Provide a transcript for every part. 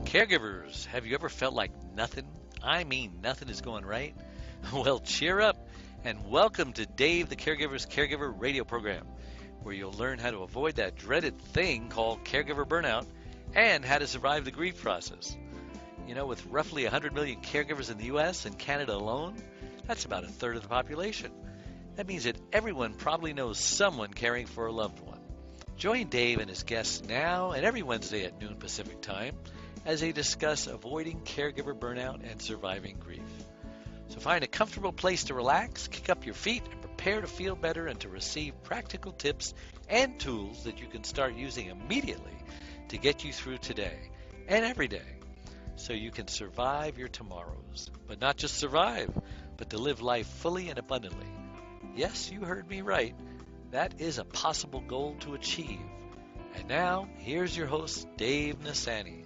Caregivers, have you ever felt like nothing? I mean, nothing is going right? Well, cheer up and welcome to Dave the Caregiver's Caregiver radio program, where you'll learn how to avoid that dreaded thing called caregiver burnout and how to survive the grief process. You know, with roughly 100 million caregivers in the U.S. and Canada alone, that's about a third of the population. That means that everyone probably knows someone caring for a loved one. Join Dave and his guests now and every Wednesday at noon Pacific Time as they discuss avoiding caregiver burnout and surviving grief. So find a comfortable place to relax, kick up your feet, and prepare to feel better and to receive practical tips and tools that you can start using immediately to get you through today and every day so you can survive your tomorrows. But not just survive, but to live life fully and abundantly. Yes, you heard me right. That is a possible goal to achieve. And now, here's your host, Dave Nasani.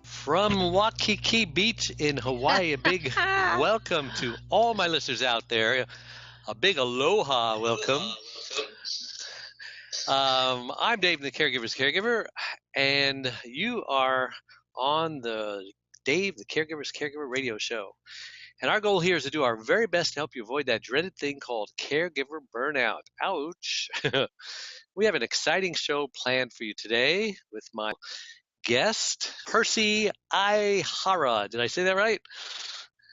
From Waikiki Beach in Hawaii, a big welcome to all my listeners out there. A big aloha welcome. I'm Dave, the Caregiver's Caregiver, and you are on the Dave, the Caregiver's Caregiver radio show. And our goal here is to do our very best to help you avoid that dreaded thing called caregiver burnout. Ouch. We have an exciting show planned for you today with my guest, Percy Ihara. Did I say that right?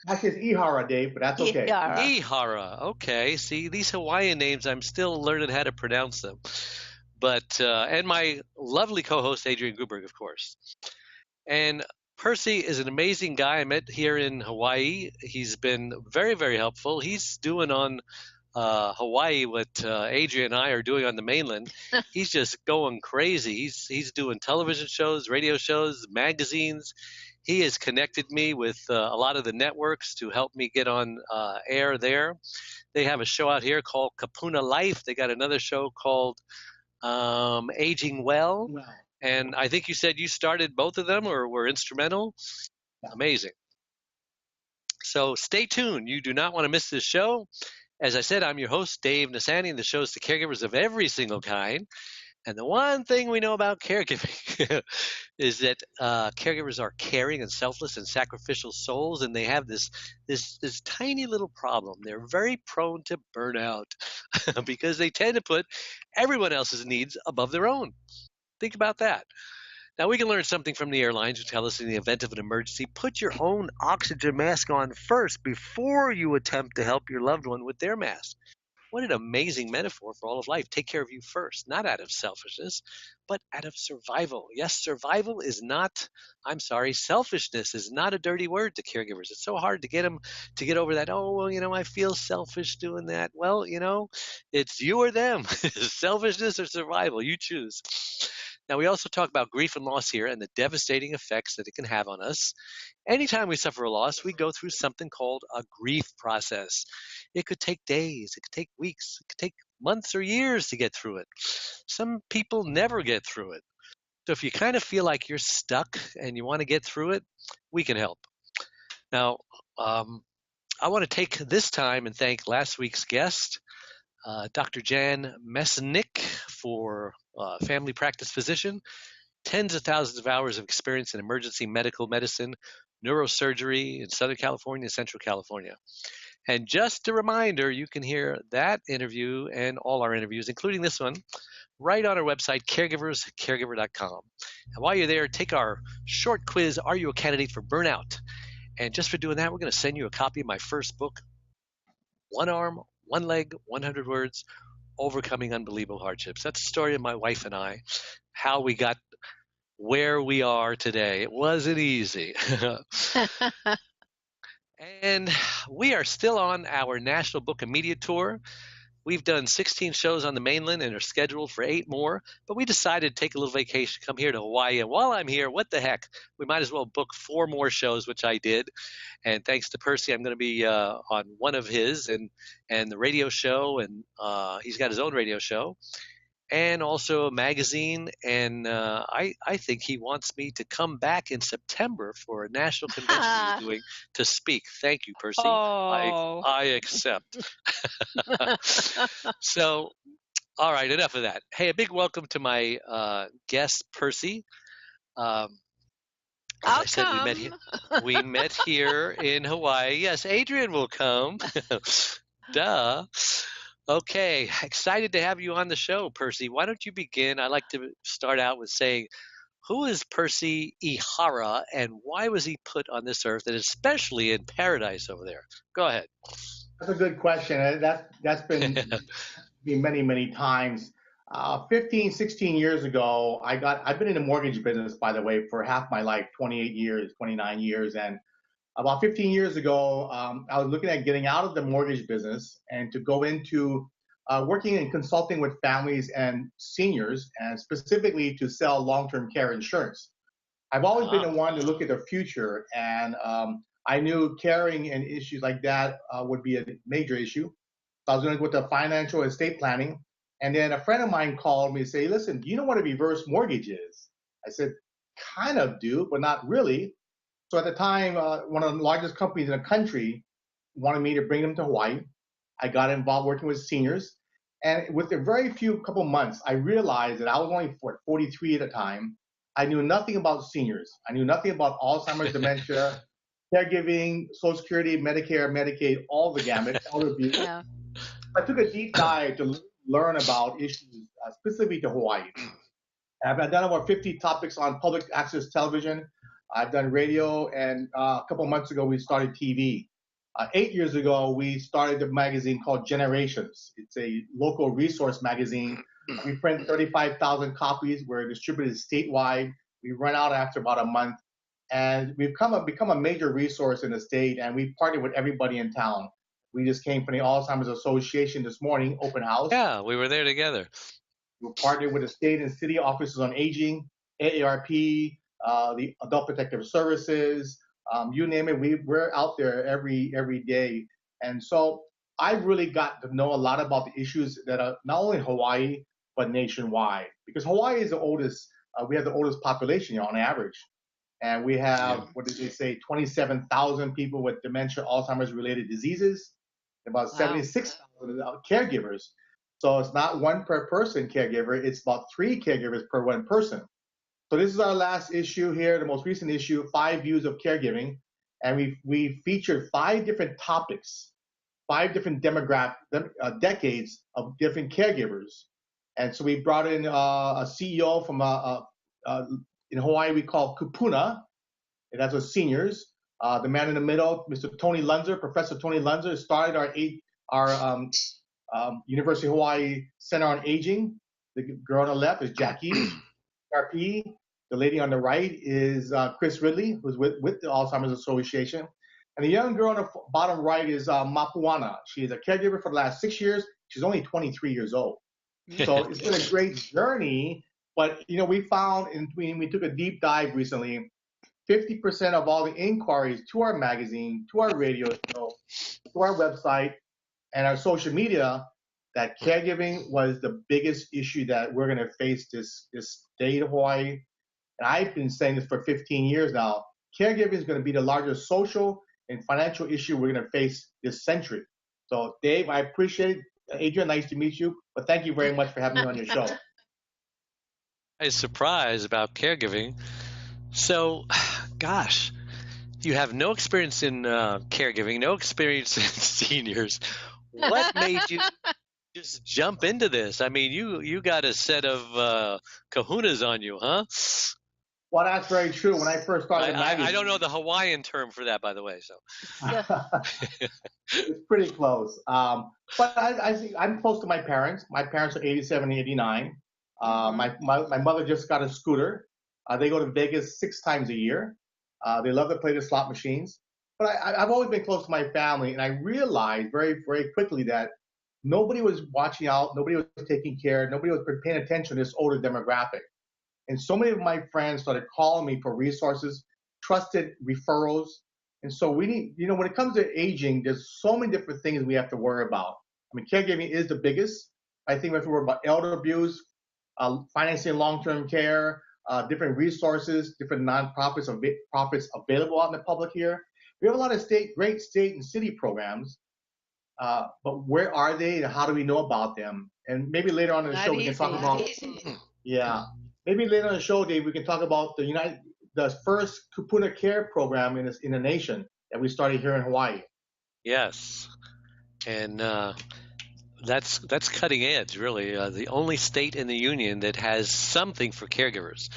Actually, it's Ihara, Dave, but that's okay. Ihara. Okay. See, these Hawaiian names, I'm still learning how to pronounce them. But and my lovely co-host, Adrian Gruberg, of course. And Percy is an amazing guy I met here in Hawaii. He's been very, very helpful. He's doing on Hawaii what Adrian and I are doing on the mainland. He's just going crazy. He's doing television shows, radio shows, magazines. He has connected me with a lot of the networks to help me get on air there. They have a show out here called Kapuna Life. They got another show called Aging Well. Wow. And I think you said you started both of them or were instrumental. Yeah. Amazing. So stay tuned. You do not want to miss this show. As I said, I'm your host, Dave Nasani, and the show is to caregivers of every single kind. And the one thing we know about caregiving is that caregivers are caring and selfless and sacrificial souls, and they have this tiny little problem. They're very prone to burnout because they tend to put everyone else's needs above their own. Think about that. Now, we can learn something from the airlines who tell us in the event of an emergency, put your own oxygen mask on first before you attempt to help your loved one with their mask. What an amazing metaphor for all of life. Take care of you first, not out of selfishness, but out of survival. Yes, survival is not, selfishness is not a dirty word to caregivers. It's so hard to get them to get over that, I feel selfish doing that. Well, it's you or them. Selfishness or survival, you choose. Now, we also talk about grief and loss here and the devastating effects that it can have on us. Anytime we suffer a loss, we go through something called a grief process. It could take days, it could take weeks, it could take months or years to get through it. Some people never get through it. So if you kind of feel like you're stuck and you want to get through it, we can help. Now, I want to take this time and thank last week's guest, Dr. Jan Mesnick, for family practice physician, tens of thousands of hours of experience in emergency medical medicine, neurosurgery in Southern California and Central California. And just a reminder, you can hear that interview and all our interviews, including this one, right on our website, caregiverscaregiver.com. And while you're there, take our short quiz, Are You a Candidate for Burnout? And just for doing that, we're going to send you a copy of my first book, One Arm, One Leg, 100 Words, Overcoming Unbelievable Hardships. That's the story of my wife and I, how we got where we are today. It wasn't easy. And we are still on our National Book and Media Tour. We've done 16 shows on the mainland and are scheduled for 8 more, but we decided to take a little vacation, come here to Hawaii. And while I'm here, what the heck, we might as well book 4 more shows, which I did. And thanks to Percy, I'm going to be on one of his and the radio show, and he's got his own radio show. And also a magazine, and I think he wants me to come back in September for a national convention he's doing to speak. Thank you, Percy. Oh. I accept. So, all right, enough of that. Hey, a big welcome to my guest, Percy. As I said, we met here in Hawaii. Yes, Adrian will come. Duh. Okay, excited to have you on the show, Percy. Why don't you begin? I'd like to start out with saying, who is Percy Ihara and why was he put on this earth, and especially in paradise over there? Go ahead. That's a good question. That's been many, many times. 15, 16 years ago, I've been in the mortgage business, by the way, for half my life, 28 years, 29 years. And about 15 years ago, I was looking at getting out of the mortgage business and to go into working and consulting with families and seniors, and specifically to sell long-term care insurance. I've always been the one to look at the future, and I knew caring and issues like that would be a major issue. So I was going to go to financial estate planning. And then a friend of mine called me and said, listen, do you know what a reverse mortgage is? I said, kind of do, but not really. So at the time, one of the largest companies in the country wanted me to bring them to Hawaii. I got involved working with seniors. And with a very few couple months, I realized that I was only 43 at the time. I knew nothing about seniors. I knew nothing about Alzheimer's, dementia, caregiving, Social Security, Medicare, Medicaid, all the gamut, elder abuse. Yeah. I took a deep dive to learn about issues specifically to Hawaii. I've done over 50 topics on public access television. I've done radio, and a couple months ago, we started TV. 8 years ago, we started a magazine called Generations. It's a local resource magazine. We print 35,000 copies. We're distributed statewide. We run out after about a month. And we've become a major resource in the state, and we've partnered with everybody in town. We just came from the Alzheimer's Association this morning, open house. Yeah, we were there together. We partnered with the state and city offices on aging, AARP, the Adult Protective Services, you name it. We're out there every day. And so I really got to know a lot about the issues that are not only in Hawaii, but nationwide. Because Hawaii is the oldest, we have the oldest population on average. And we have, what did they say, 27,000 people with dementia, Alzheimer's related diseases, about 76,000 caregivers. So it's not one per person caregiver, it's about 3 caregivers per one person. So this is our last issue here, the most recent issue, 5 Views of Caregiving. And we featured 5 different topics, 5 different decades of different caregivers. And so we brought in a CEO from in Hawaii we call Kupuna, and that's with seniors. The man in the middle, Mr. Tony Lunzer, Professor Tony Lunzer, started our University of Hawaii Center on Aging. The girl on the left is Jackie RP. The lady on the right is Chris Ridley, who's with the Alzheimer's Association. And the young girl on the bottom right is Mapuana. She is a caregiver for the last 6 years. She's only 23 years old. So it's been a great journey. But, we found, we took a deep dive recently, 50% of all the inquiries to our magazine, to our radio show, to our website, and our social media, that caregiving was the biggest issue that we're going to face this state of Hawaii. And I've been saying this for 15 years now. Caregiving is going to be the largest social and financial issue we're going to face this century. So, Dave, I appreciate it. Adrian, nice to meet you. But thank you very much for having me on your show. I'm surprised about caregiving. So, gosh, you have no experience in caregiving, no experience in seniors. What made you just jump into this? I mean, you got a set of kahunas on you, huh? Well, that's very true. When I first started the magazine, I don't know the Hawaiian term for that, by the way. So it's pretty close. But I think I'm close to my parents. My parents are 87 and 89. My mother just got a scooter. They go to Vegas 6 times a year. They love to play the slot machines. But I've always been close to my family, and I realized very, very quickly that nobody was watching out, nobody was taking care, nobody was paying attention to this older demographic. And so many of my friends started calling me for resources, trusted referrals. And so we need, when it comes to aging, there's so many different things we have to worry about. I mean, caregiving is the biggest. I think we have to worry about elder abuse, financing long-term care, different resources, different nonprofits available out in the public here. We have a lot of great state and city programs, but where are they and how do we know about them? And maybe later on in the show we can talk about. Yeah. maybe later on the show, Dave, we can talk about the first Kupuna Care program in the nation that we started here in Hawaii. Yes, and that's cutting edge, really. The only state in the union that has something for caregivers.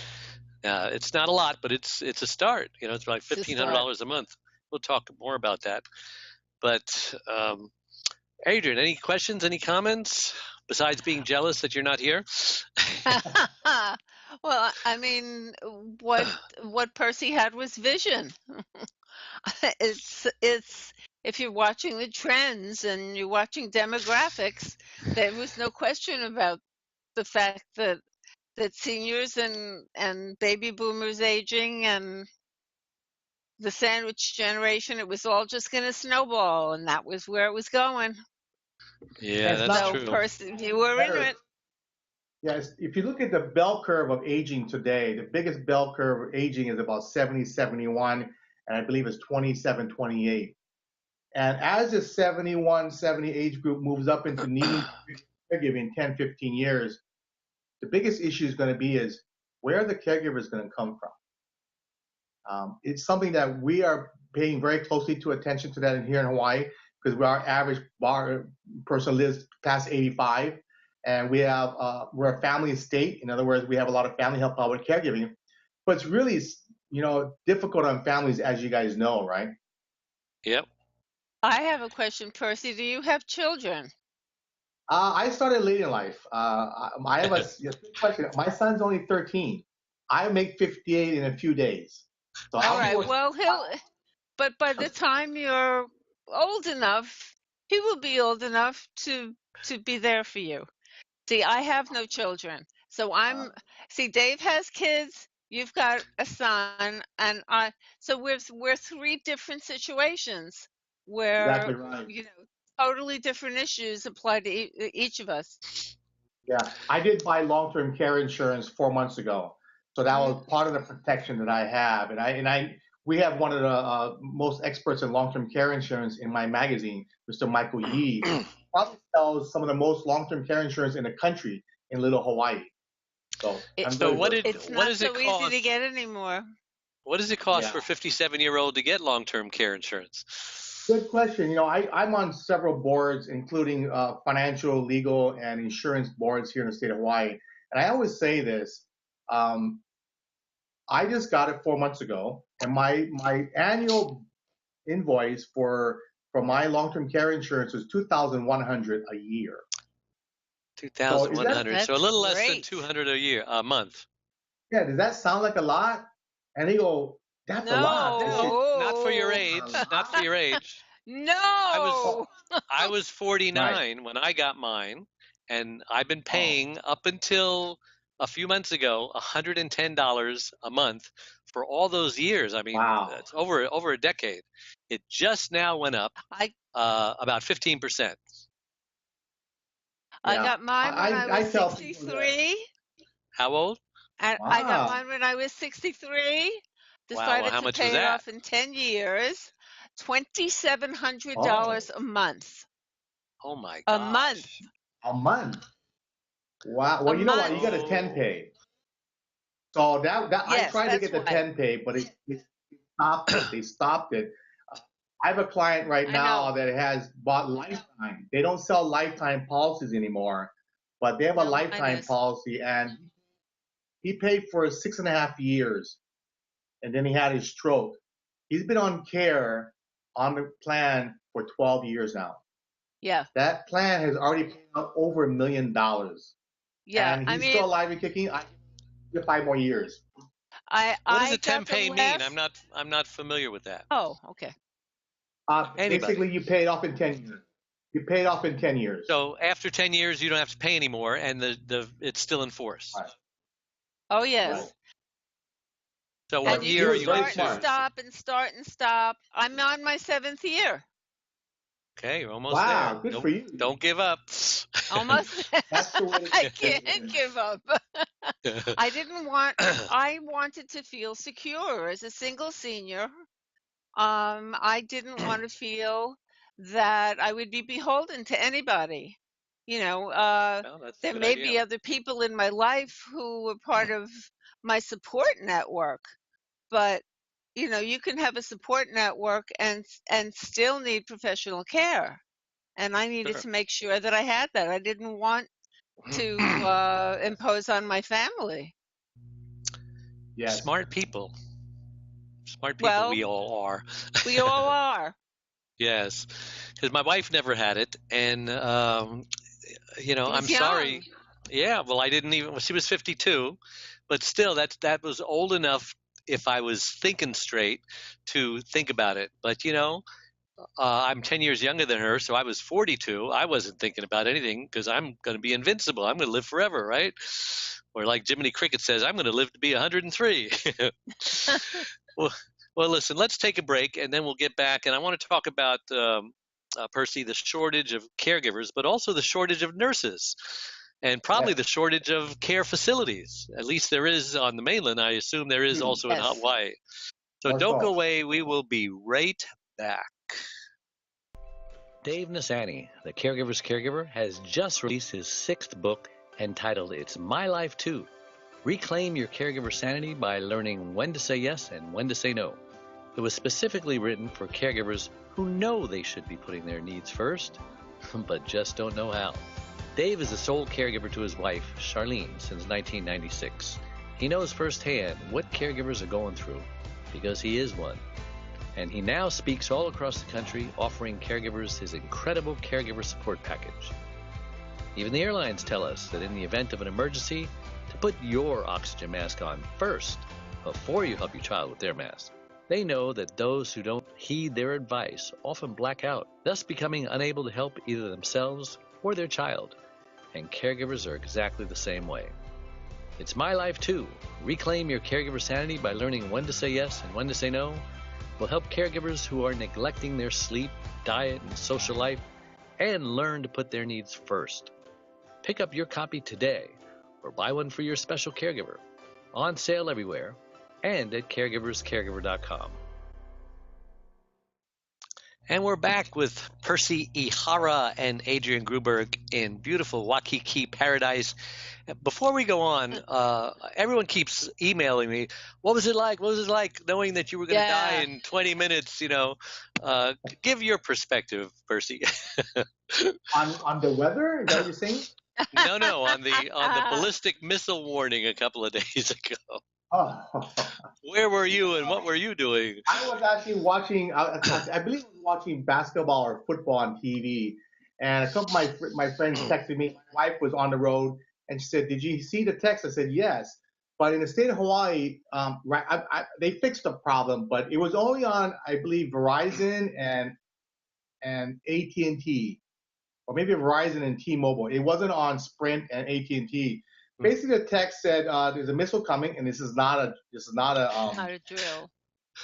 It's not a lot, but it's a start. It's like It's a start. $1,500 a month. We'll talk more about that. But Adrian, any questions, any comments besides being jealous that you're not here? Well, I mean, what Percy had was vision. It's if you're watching the trends and you're watching demographics, there was no question about the fact that seniors and baby boomers aging and the sandwich generation, it was all just going to snowball, and that was where it was going. Yeah, It's that's not true. Percy, you were in it. Yes, if you look at the bell curve of aging today, the biggest bell curve of aging is about 70, 71, and I believe it's 27, 28. And as the 71, 70 age group moves up into needing caregiving 10, 15 years, the biggest issue is going to be is where are the caregivers going to come from? It's something that we are paying very closely to attention to that in here in Hawaii because our average person lives past 85. And we're a family estate. In other words, we have a lot of family help out with caregiving. But it's really, difficult on families, as you guys know, right? Yep. I have a question, Percy. Do you have children? I started late in life. I have good question. My son's only 13. I make 58 in a few days. So all right. Well, but by the time you're old enough, he will be old enough to be there for you. See, I have no children. So see, Dave has kids, you've got a son, and so we're three different situations where, exactly right. Totally different issues apply to each of us. Yeah, I did buy long-term care insurance 4 months ago. So that was part of the protection that I have. We have one of the most experts in long-term care insurance in my magazine, Mr. Michael Yee. Probably sells some of the most long-term care insurance in the country in Little Hawaii. So it's not so easy to get anymore. What does it cost for a 57-year-old to get long-term care insurance? Good question. I'm on several boards, including financial, legal, and insurance boards here in the state of Hawaii. And I always say this. I just got it 4 months ago, and my annual invoice for my long-term care insurance was $2,100 a year. 2,100, so a little less than great. 200 a month. Yeah, does that sound like a lot? And they go, "That's a lot." Not for your age. Not for your age. No. I was 49 when I got mine, and I've been paying up until a few months ago $110 a month for all those years. I mean, it's over a decade. It just now went up about 15%. I got mine when I was 63. How old? I got mine when I was 63. Decided how to much pay was it that? off in 10 years. $2,700 a month. Oh my A gosh. month. A month. Wow. Well, you know what? You got a 10 pay. So that I tried to get the 10 pay, but it stopped it. They stopped it. I have a client right now that has bought lifetime. They don't sell lifetime policies anymore, but they have a lifetime policy, and he paid for 6.5 years, and then he had his stroke. He's been on care on the plan for 12 years now. Yeah. That plan has already paid out over $1 million. Yeah. And he's still alive and kicking. I give 5 more years. What does a 10 pay mean? I'm not familiar with that. Oh, okay. Basically, you pay it off in 10 years. You pay it off in 10 years. So after 10 years, you don't have to pay anymore, and it's still in force. Right. Oh, yes. Right. So what year are you into? Start and stop. I'm on my 7th year. Okay, you're almost there. Good for you. Don't give up. Almost. I can't give up. I wanted to feel secure as a single senior. I didn't want to feel that I would be beholden to anybody. Well, that's a There good may be idea. other people in my life who were part of my support network, but you can have a support network and still need professional care. And I needed Sure. to make sure that I had that. I didn't want to impose on my family. Yes. Smart people. Smart people Well, we all are. we all are. Yes. Because my wife never had it. And, She I'm was sorry. young. Yeah, well, I didn't even, well, she was 52, but still, that was old enough if I was thinking straight to think about it. But, I'm 10 years younger than her, so I was 42. I wasn't thinking about anything because I'm going to be invincible. I'm going to live forever, right? Or like Jiminy Cricket says, I'm going to live to be 103. well, well, listen, let's take a break and then we'll get back. And I want to talk about, Percy, the shortage of caregivers, but also the shortage of nurses and probably Yes. the shortage of care facilities. At least there is on the mainland. I assume there is also in Yes. Hawaii. So Or don't go so. away. We will be right back. Dave Nassani, the Caregiver's Caregiver, has just released his 6th book entitled It's My Life Too. Reclaim your caregiver sanity by learning when to say yes and when to say no. It was specifically written for caregivers who know they should be putting their needs first, but just don't know how. Dave is the sole caregiver to his wife, Charlene, since 1996. He knows firsthand what caregivers are going through because he is one. And he now speaks all across the country, offering caregivers his incredible caregiver support package. Even the airlines tell us that in the event of an emergency, to put your oxygen mask on first before you help your child with their mask. They know that those who don't heed their advice often black out, thus becoming unable to help either themselves or their child. And caregivers are exactly the same way. It's My Life Too. Reclaim your caregiver sanity by learning when to say yes and when to say no. Will help caregivers who are neglecting their sleep, diet, and social life and learn to put their needs first. Pick up your copy today or buy one for your special caregiver. On sale everywhere and at caregiverscaregiver.com. And we're back with Percy Ihara and Adrian Gruberg in beautiful Waikiki Paradise. Before we go on, everyone keeps emailing me. What was it like? What was it like knowing that you were going to die Yeah. in 20 minutes? Give your perspective, Percy. On the weather? Is that what you're saying? No, on the ballistic missile warning a couple of days ago. Oh. Where were you and what were you doing? I was actually watching. I believe I was watching basketball or football on TV, and a couple of my friends texted me. My wife was on the road, and she said, "Did you see the text?" I said, "Yes." But in the state of Hawaii, right, they fixed the problem, but it was only on, I believe, Verizon and AT&T, or maybe Verizon and T-Mobile. It wasn't on Sprint and AT&T. Basically, the text said, "There's a missile coming, and this is not a Not a drill.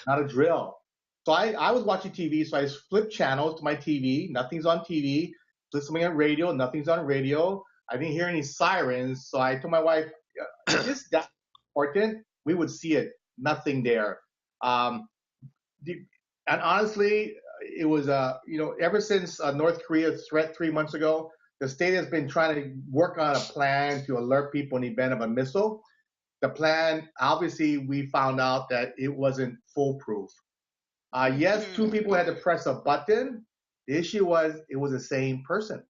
not a drill." So I was watching TV, so I just flipped channels to my TV. Nothing's on TV. Flip something on radio. Nothing's on radio. I didn't hear any sirens, so I told my wife, "Is this that important? We would see it. Nothing there." Um, and honestly, it was ever since North Korea's threat 3 months ago, the state has been trying to work on a plan to alert people in the event of a missile. The plan, obviously, we found out that it wasn't foolproof. Yes, two people had to press a button. The issue was it was the same person.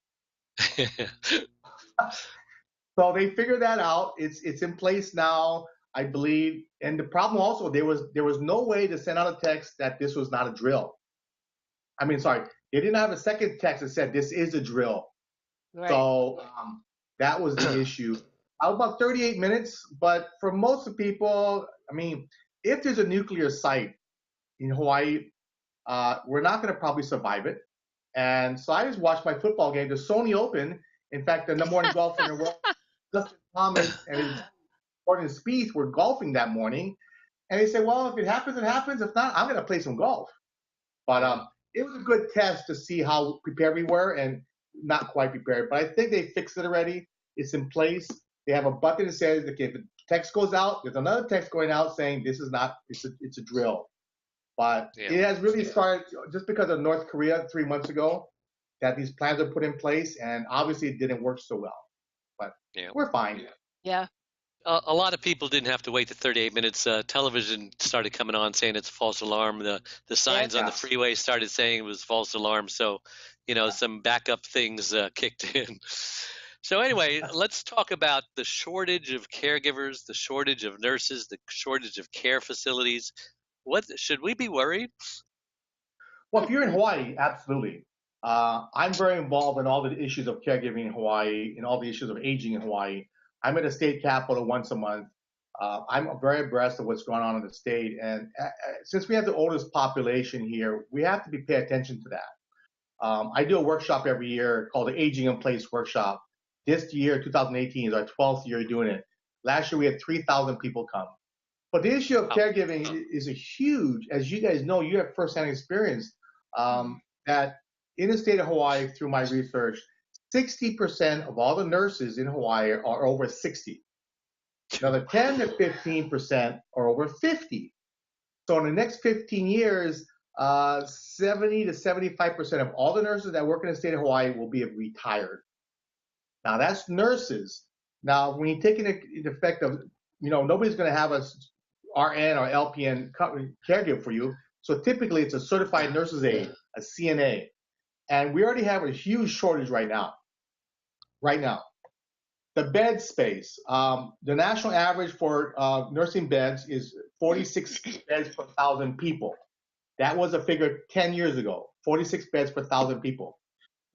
So they figured that out. It's in place now, I believe. And the problem also, there was no way to send out a text that this was not a drill. I mean, sorry, they didn't have a second text that said this is a drill. Right. So that was the issue. About 38 minutes, but for most of the people, I mean, if there's a nuclear site in Hawaii, we're not going to probably survive it. And so I just watched my football game, the Sony Open. In fact, the number one golfer in the world, Justin Thomas and Jordan Spieth were golfing that morning. And they said, well, if it happens, it happens. If not, I'm going to play some golf. But it was a good test to see how prepared we were, and not quite prepared. But I think they fixed it already. It's in place. They have a button that says, okay, if the text goes out, there's another text going out saying this is not, it's a drill. But it has really started just because of North Korea 3 months ago. that these plans are put in place, and obviously it didn't work so well. But Yeah. we're fine. Yeah. A lot of people didn't have to wait the 38 minutes. Television started coming on saying it's a false alarm. The signs on the freeway started saying it was a false alarm. So, some backup things kicked in. So anyway, let's talk about the shortage of caregivers, the shortage of nurses, the shortage of care facilities. What should we be worried? Well, if you're in Hawaii, absolutely. I'm very involved in all the issues of caregiving in Hawaii and all the issues of aging in Hawaii. I'm at the state capitol once a month. I'm very abreast of what's going on in the state. And since we have the oldest population here, we have to pay attention to that. I do a workshop every year called the Aging in Place Workshop. This year, 2018, is our 12th year doing it. Last year, we had 3,000 people come. But the issue of caregiving is a huge, as you guys know, you have firsthand experience, that in the state of Hawaii, through my research, 60% of all the nurses in Hawaii are over 60. Another 10 to 15% are over 50. So in the next 15 years, 70 to 75% of all the nurses that work in the state of Hawaii will be retired. Now that's nurses. Now, when you take into effect of, nobody's going to have a RN or LPN caregiver for you. So typically it's a certified nurse's aide, a CNA. And we already have a huge shortage right now. The bed space, the national average for nursing beds is 46 beds per 1,000 people. That was a figure 10 years ago, 46 beds per 1,000 people.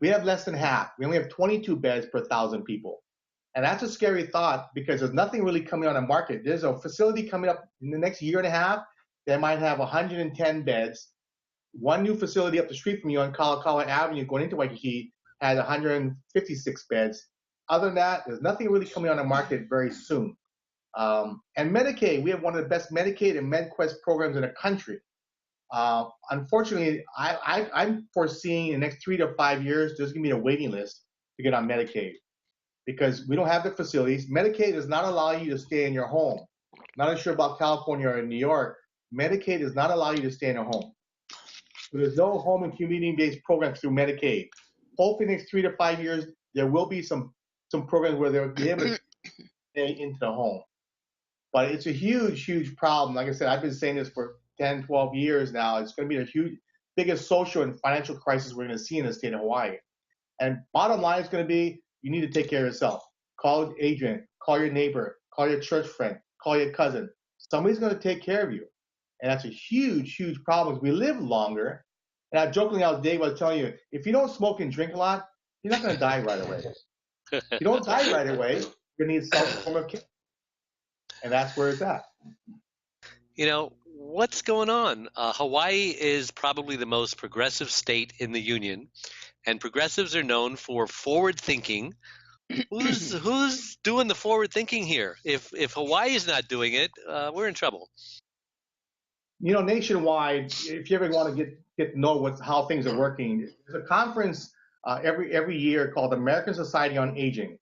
We have less than half. We only have 22 beds per 1,000 people. And that's a scary thought because there's nothing really coming on the market. There's a facility coming up in the next year and a half that might have 110 beds. One new facility up the street from you on Kalakaua Avenue going into Waikiki has 156 beds. Other than that, there's nothing really coming on the market very soon. And Medicaid, we have one of the best Medicaid and MedQuest programs in the country. Unfortunately, I'm foreseeing in the next 3 to 5 years, there's going to be a waiting list to get on Medicaid because we don't have the facilities. Medicaid does not allow you to stay in your home. Not sure about California or New York. Medicaid does not allow you to stay in a home. So there's no home and community-based programs through Medicaid. Hopefully, next 3 to 5 years, there will be some programs where they'll be able to stay into the home. But it's a huge, huge problem. Like I said, I've been saying this for 10, 12 years now. It's going to be the biggest social and financial crisis we're going to see in the state of Hawaii. And bottom line is going to be, you need to take care of yourself. Call Adrian, call your neighbor, call your church friend, call your cousin. Somebody's going to take care of you. And that's a huge, huge problem. We live longer. And I jokingly out Dave was telling you, if you don't smoke and drink a lot, you're not going to die right away. If you don't die right away, you're going to need some form of care. And that's where it's at. What's going on? Hawaii is probably the most progressive state in the union, and progressives are known for forward thinking. Who's doing the forward thinking here? If Hawaii is not doing it, we're in trouble. Nationwide, if you ever want to get to know how things are working, there's a conference every year called the American Society on Aging.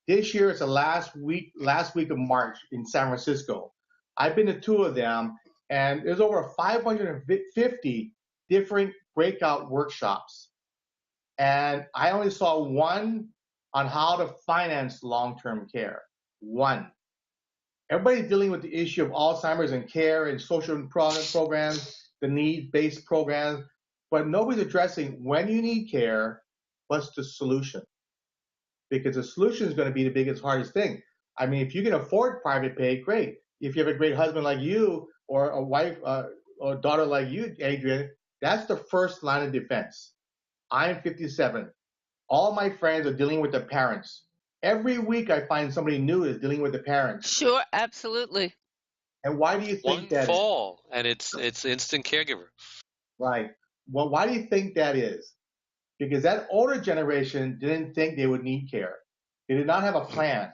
This year it's the last week of March in San Francisco. I've been to 2 of them, and there's over 550 different breakout workshops. And I only saw one on how to finance long-term care. One. Everybody's dealing with the issue of Alzheimer's and care and social programs, the needs-based programs, but nobody's addressing when you need care, what's the solution? Because the solution is going to be the biggest, hardest thing. I mean, if you can afford private pay, great. If you have a great husband like you or a wife or daughter like you, Adrian, that's the first line of defense. I'm 57. All my friends are dealing with their parents. Every week I find somebody new is dealing with the parents. Sure, absolutely. And why do you think that One fall, and it's instant caregiver. Right. Well, why do you think that is? Because that older generation didn't think they would need care. They did not have a plan.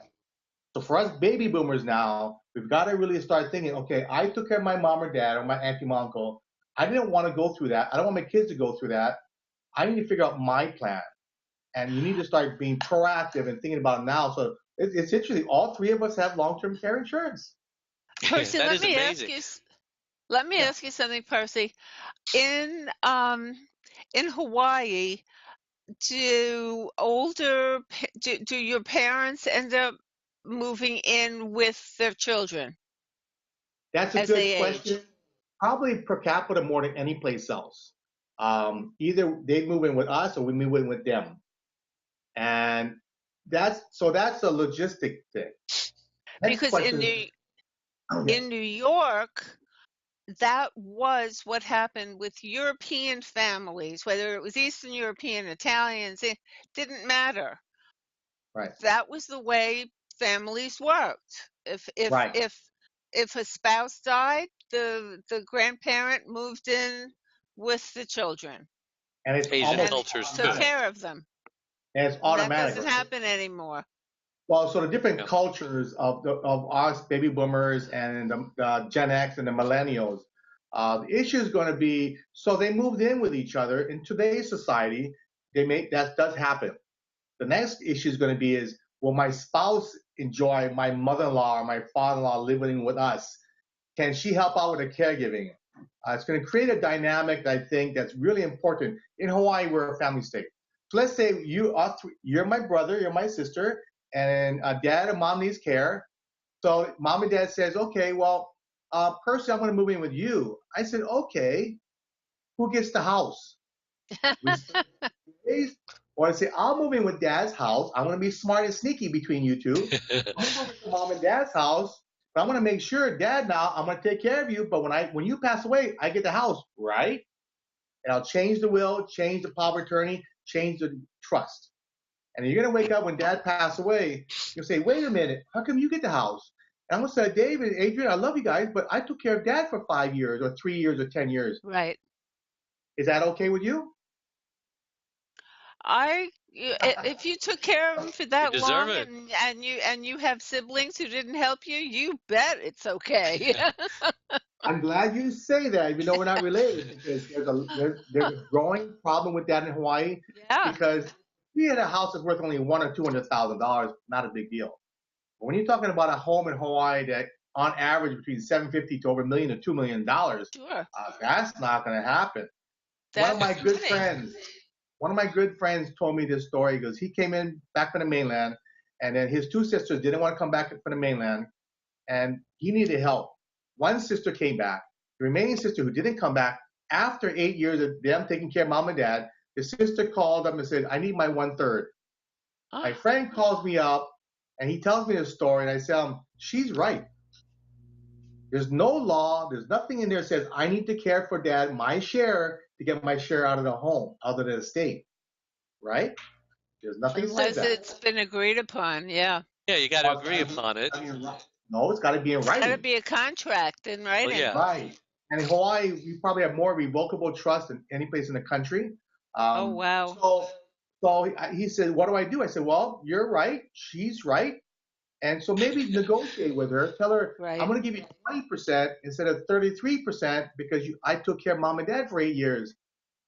So for us baby boomers now, we've got to really start thinking, okay, I took care of my mom or dad or my auntie, my uncle. I didn't want to go through that. I don't want my kids to go through that. I need to figure out my plan. And you need to start being proactive and thinking about it now. So it's interesting. All 3 of us have long-term care insurance. Percy, That let is me amazing. ask you something, Percy. In Hawaii, do your parents end up moving in with their children That's a as good they question. age? Probably per capita more than any place else. Either they move in with us or we move in with them. And that's a logistic thing. Next Because question is, oh yeah, in New York, that was what happened with European families, whether it was Eastern European, Italians, it didn't matter. right, That was the way families worked. right. If a spouse died, the grandparent moved in with the children And it's Asian and almost cultures took too. automatic. care of them. And it's And that automatic, doesn't right? happen anymore. Well, so the different Yeah. cultures of us baby boomers and the Gen X and the millennials, the issue is going to be so they moved in with each other. In today's society, that does happen. The next issue is going to be is will my spouse enjoy my mother-in-law or my father-in-law living with us? Can she help out with the caregiving? It's going to create a dynamic that I think that's really important. In Hawaii, we're a family state. So let's say you're my brother, you're my sister, and dad and mom needs care. So mom and dad says, okay, well, Percy, I'm going to move in with you. I said, okay, who gets the house? We split ways. Or I say, I'll move in with dad's house. I'm going to be smart and sneaky between you two. I'm going to move into mom and dad's house. But I'm going to make sure, dad, now I'm going to take care of you. But when you pass away, I get the house, right? And I'll change the will, change the power of attorney, change the trust. And you're going to wake up when dad passed away. You'll say, wait a minute, how come you get the house? And I'm going to say, David, Adrian, I love you guys, but I took care of dad for 5 years or 3 years or 10 years. Right. Is that okay with you? If you took care of them for You that deserve long it. and you have siblings who didn't help you, you bet it's okay. I'm glad you say that, even though we're not related, because there's a growing problem with that in Hawaii. Yeah, Because if we had a house that's worth only $100,000 or $200,000, not a big deal. But when you're talking about a home in Hawaii that, on average, between 750 to over $1 million to $2 million, sure. that's not going to happen. One of That's my good money. friends, told me this story. He goes, he came in back from the mainland, and then his two sisters didn't want to come back from the mainland, and he needed help. One sister came back. The remaining sister, who didn't come back, after 8 years of them taking care of mom and dad, the sister called up and said, I need my 1/3. My friend calls me up, and he tells me the story, and I said, she's right. There's no law, there's nothing in there that says I need to care for dad, my share, to get my share out of the home, out of the estate, right? There's nothing that says Unless that. it's been agreed upon, yeah. Yeah, you got to agree upon it. No, it's got to be in It's got to writing. be a contract in Well, writing. yeah. Right. And in Hawaii, we probably have more revocable trust than any place in the country. Oh, wow. So he said, what do I do? I said, well, you're right. She's right. And so maybe negotiate with her. Tell her, Right. I'm going to give you 20% instead of 33% because I took care of mom and dad for 8 years.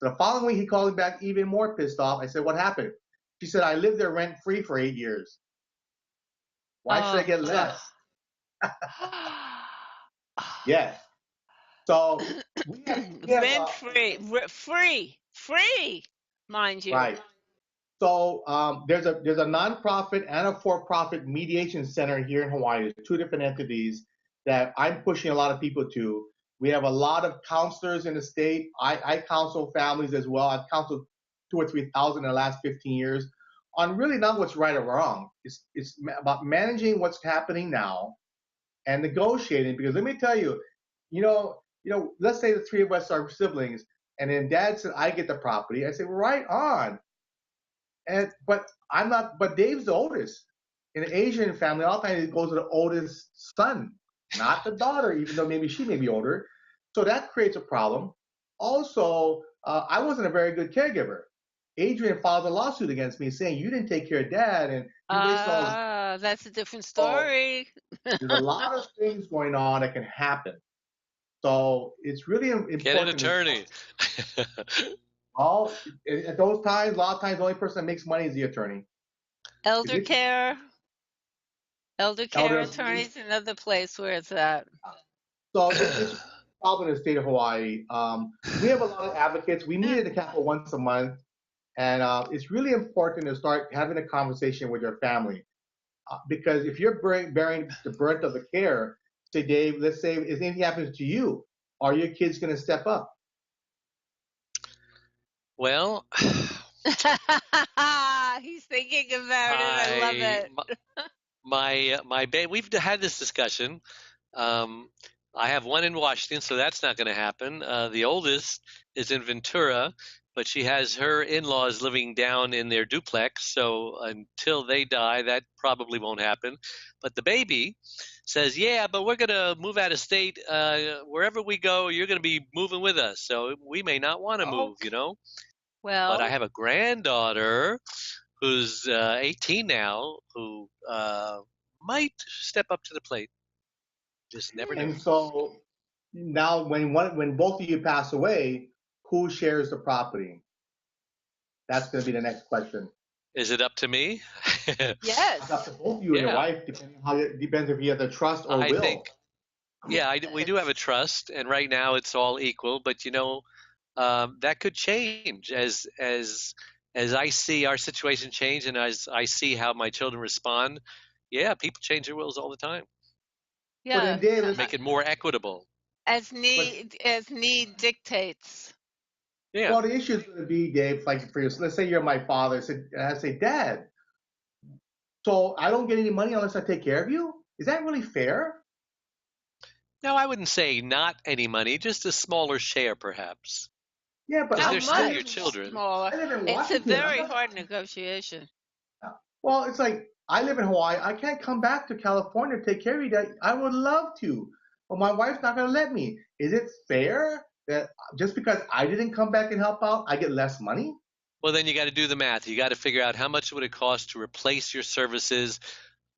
So the following week, he called me back even more pissed off. I said, what happened? She said, I lived there rent free for 8 years. Why should I get less? Yes. So we have Rent free, mind you. right. So there's a nonprofit and a for-profit mediation center here in Hawaii. There's two different entities that I'm pushing a lot of people to. We have a lot of counselors in the state. I counsel families as well. I've counseled 2,000 or 3,000 in the last 15 years on really not what's right or wrong. It's about managing what's happening now and negotiating. Because let me tell you, let's say the three of us are siblings, and then dad said I get the property. I say, right on. But I'm not. But Dave's the oldest. In an Asian family, all the time it goes to the oldest son, not the daughter, even though maybe she may be older. So that creates a problem. Also, I wasn't a very good caregiver. Adrian filed a lawsuit against me saying you didn't take care of dad and you wasted all this. That's a different So story. there's a lot of things going on that can happen. So it's really important. Get an attorney. Well, at those times, a lot of times, the only person that makes money is the attorney. Elder care Elder attorneys, another place where it's at. So it's a problem in the state of Hawaii. We have a lot of advocates. We meet at the Capitol once a month, And it's really important to start having a conversation with your family. Because if you're bearing the brunt of the care, say, Dave, let's say if anything happens to you, are your kids going to step up? Well, He's thinking about it. I love I it. my we've had this discussion. Um, I have one in Washington, so that's not going to happen. The oldest is in Ventura, but she has her in-laws living down in their duplex, so until they die, that probably won't happen. But the baby says, "Yeah, but we're going to move out of state. Wherever we go, you're going to be moving with us, so we may not want to move, Okay. But I Well, have a granddaughter who's 18 now, who might step up to the plate. Just never know. And so now, when both of you pass away, who shares the property? That's going to be the next question. Is it up to me? It's up yes. to both of you and your Yeah, wife, depending on how it depends if you have the trust or I will. think. Yeah, we do have a It's trust, and right now it's all equal. But that could change as I see our situation change, and as I see how my children respond. Yeah, people change their wills all the time, But then, yeah. Dave, make it more equitable. but As need dictates. Yeah. well, the issue is going to be, Dave, like for you, let's say you're my father. I say, Dad, so I don't get any money unless I take care of you? Is that really fair? No, I wouldn't say not any money, just a smaller share, perhaps, Yeah, but because How they're still your much children. smaller? I live in It's a Washington. I'm very not. hard negotiation. Well, it's like I live in Hawaii. I can't come back to California to take care of you. That I would love to, but my wife's not going to let me. Is it fair that just because I didn't come back and help out, I get less money? Well, then you got to do the math. You got to figure out how much would it cost to replace your services,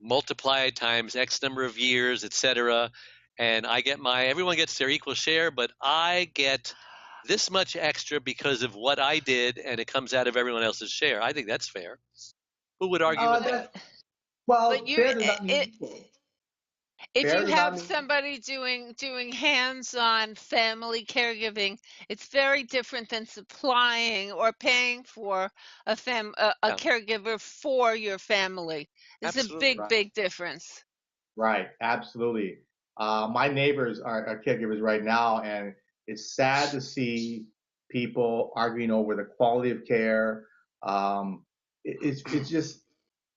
multiply it times X number of years, etc. And everyone gets their equal share, but I get this much extra because of what I did, and it comes out of everyone else's share. I think that's fair. Who would argue with But that? That's but well, you fair does not mean equal. if Fair you does not have mean somebody doing hands-on family caregiving, it's very different than supplying or paying for a Yeah, caregiver for your family. It's a absolutely. big, right. big difference. Right, absolutely. My neighbors are caregivers right now, and it's sad to see people arguing over the quality of care. It's just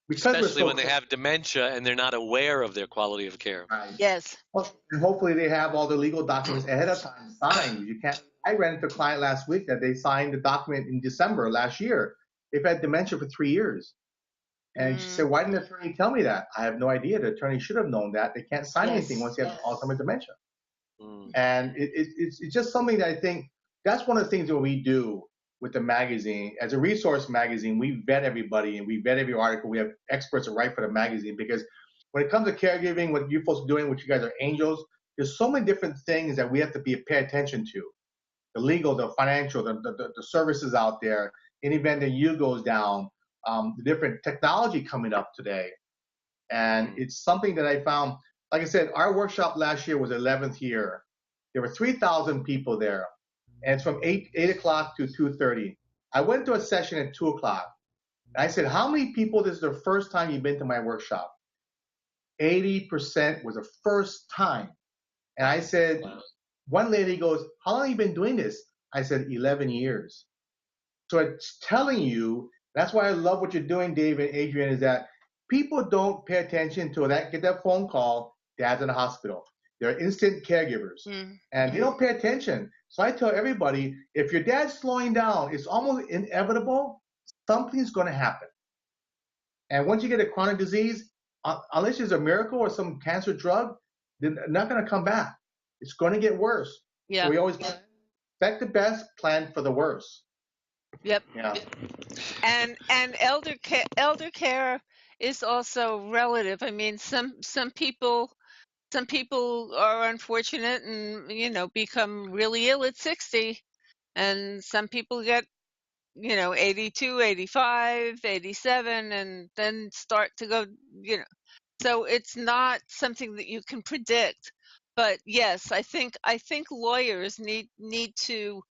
because we're Especially so when they close. have dementia and they're not aware of their quality of care. Right. Yes. Well, and hopefully they have all the legal documents ahead of time signed. You can't. I ran into a client last week that they signed the document in December last year. They've had dementia for 3 years. And she said, Mm, "Why didn't the attorney tell me that?" I have no idea. The attorney should have known that. They can't sign anything once yes. you have Alzheimer's dementia. Mm. And it's just something that I think that's one of the things that we do with the magazine. As a resource magazine, we vet everybody and we vet every article. We have experts that write for the magazine because when it comes to caregiving, what you folks are doing, what you guys are angels, there's so many different things that we have to pay attention to. The legal, the financial, the services out there, in the event that you goes down, the different technology coming up today. And Mm. it's something that I found, like I said, our workshop last year was 11th year. There were 3,000 people there, and it's from 8 o'clock to 2:30. I went to a session at 2 o'clock. And I said, how many people, this is the first time you've been to my workshop? 80% was the first time. And I said, Wow. one lady goes, how long have you been doing this? I said, 11 years. So it's telling you, that's why I love what you're doing, Dave and Adrian, is that people don't pay attention to that, get that phone call, dad's in the hospital. They're instant caregivers Mm, and they don't pay attention. So I tell everybody, if your dad's slowing down, it's almost inevitable, something's going to happen. And once you get a chronic disease, unless there's a miracle or some cancer drug, they're not going to come back. It's going to get worse. So yeah. we always expect the best, plan for the worst. Yep. Yeah. And elder care is also relative. I mean, some people are unfortunate and become really ill at 60, and some people get 82, 85, 87, and then start to go, so it's not something that you can predict. But yes, I think lawyers need to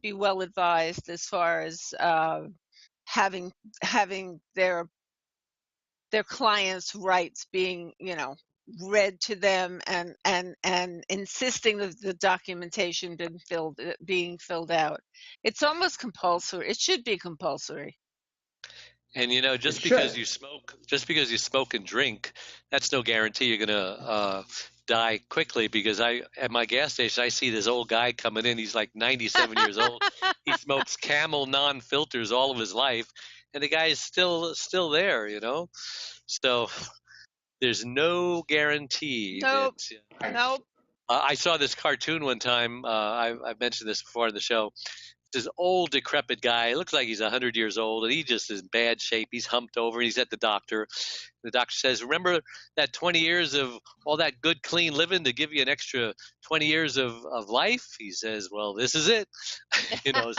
be well advised as far as having their clients' rights being, read to them, and insisting that the documentation being filled out. It's almost compulsory. It should be compulsory. And It just because should. you smoke and drink, that's no guarantee you're gonna die quickly. Because at my gas station, I see this old guy coming in. He's like 97 years old. He smokes Camel non-filters all of his life, and the guy is still there. So there's no guarantee Nope. that. Nope. I saw this cartoon one time. I've mentioned this before in the show. This old decrepit guy. It looks like he's 100 years old, and he just is in bad shape. He's humped over. He's at the doctor. The doctor says, "Remember that 20 years of all that good, clean living to give you an extra 20 years of life?" He says, "Well, this is it." So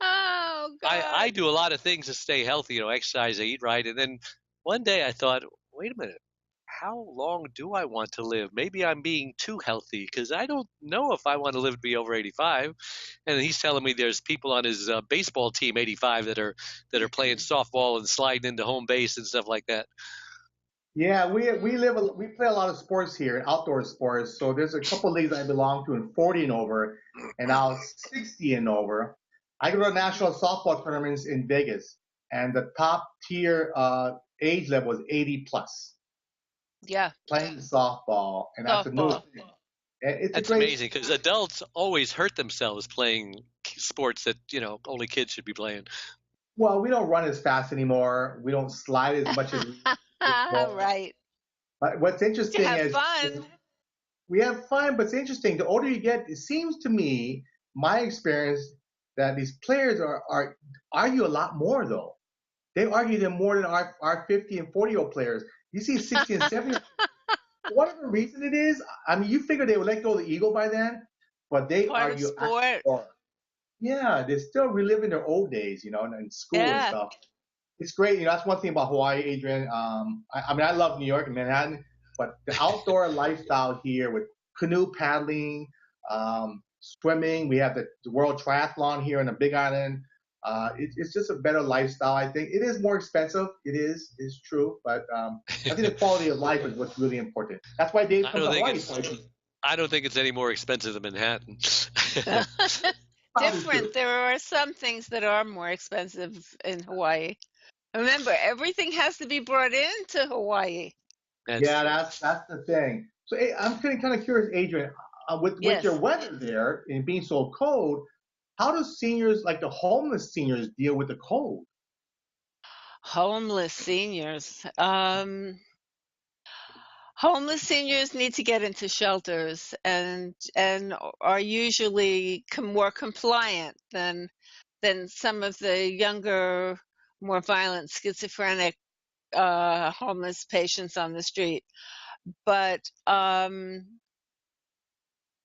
Oh God. I do a lot of things to stay healthy. Exercise, I eat right, and then one day I thought, wait a minute. How long do I want to live? Maybe I'm being too healthy because I don't know if I want to live to be over 85. And he's telling me there's people on his baseball team, 85, that are playing softball and sliding into home base and stuff like that. Yeah, we play a lot of sports here, outdoor sports. So there's a couple of leagues I belong to in 40 and over, and now 60 and over. I go to national softball tournaments in Vegas, and the top tier age level is 80 plus. Yeah. Playing softball, and that's a new Softball. thing. It's That's a great. amazing because adults always hurt themselves playing sports that only kids should be playing. Well, we don't run as fast anymore. We don't slide as much as we used to. Right. But what's You interesting have is fun. we have fun, but it's interesting. The older you get, it seems to me, my experience, that these players are argue a lot more though. They argue them more than our 50 and 40-year-old players. You see 60 and 70. Whatever reason it is, I mean, you figure they would let go of the ego by then, but they Part of argue sport. more. Yeah, they're still reliving their old days, in school and Yeah. stuff. It's great. That's one thing about Hawaii, Adrian. I mean, I love New York and Manhattan, but the outdoor lifestyle here with canoe paddling, swimming. We have the World Triathlon here in the Big Island. It's just a better lifestyle, I think. It is more expensive. It's true. But I think the quality of life is what's really important. That's why Dave comes to Hawaii. I don't think it's any more expensive than Manhattan. Different. There are some things that are more expensive in Hawaii. Remember, everything has to be brought into Hawaii. That's the thing. So I'm kind of curious, Adrian, with Yes. your weather there and being so cold, how do seniors, like the homeless seniors, deal with the cold? Homeless seniors. Homeless seniors need to get into shelters and are usually more compliant than some of the younger, more violent, schizophrenic homeless patients on the street. But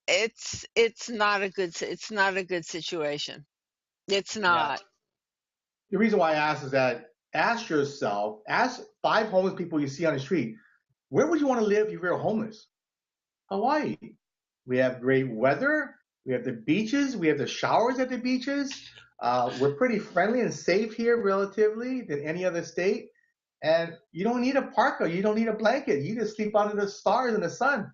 it's not a good situation. It's not. The reason why I ask is that ask 5 homeless people you see on the street, where would you want to live if you were homeless? Hawaii. We have great weather. We have the beaches. We have the showers at the beaches. We're pretty friendly and safe here relatively than any other state. And you don't need a parka. You don't need a blanket. You just sleep under the stars in the sun.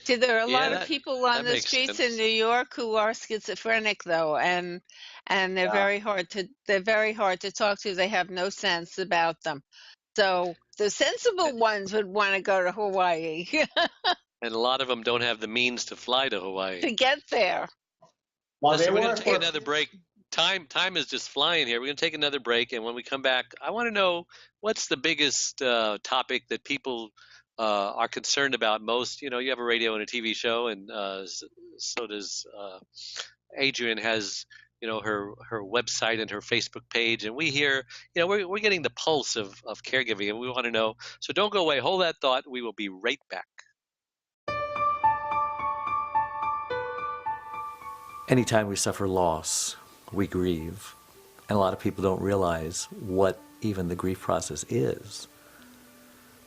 See, there are a lot of people on the streets in New York who are schizophrenic, though, and they're very hard to talk to. They have no sense about them. So the sensible ones would want to go to Hawaii. And a lot of them don't have the means to fly to Hawaii. To get there. Well, Listen, we're going to take another break. Time is just flying here. We're going to take another break, and when we come back, I want to know what's the biggest topic that people are concerned about most. You have a radio and a TV show, and so does Adrian has her website and her Facebook page, and we hear we're getting the pulse of caregiving, and we want to know. So don't go away. Hold that thought. We will be right back. Anytime we suffer loss, we grieve. And a lot of people don't realize what even the grief process is.